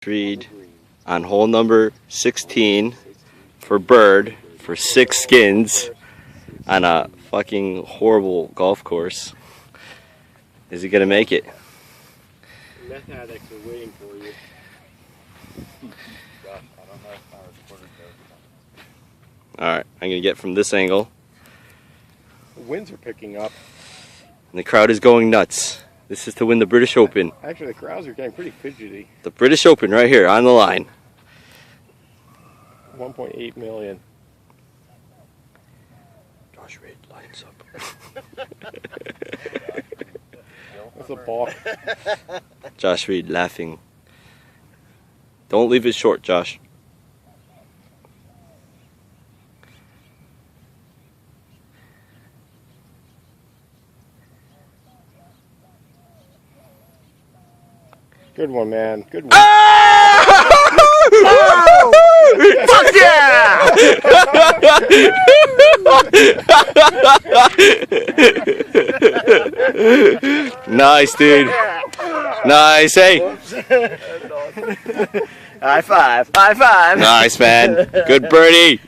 Reed on hole number 16 for bird for 6 skins on a fucking horrible golf course. Is he gonna make it? Meth addicts are waiting for you. Alright, I'm gonna get from this angle. The winds are picking up. And the crowd is going nuts. This is to win the British Open. Actually, the crowds are getting pretty fidgety. The British Open right here on the line. 1.8 million. Josh Reed lines up. That's a balk. Josh Reed laughing. Don't leave it short, Josh. Good one, man. Good one. Oh! Fuck yeah! Nice, dude. Nice, hey. High five. High five. Nice, man. Good birdie.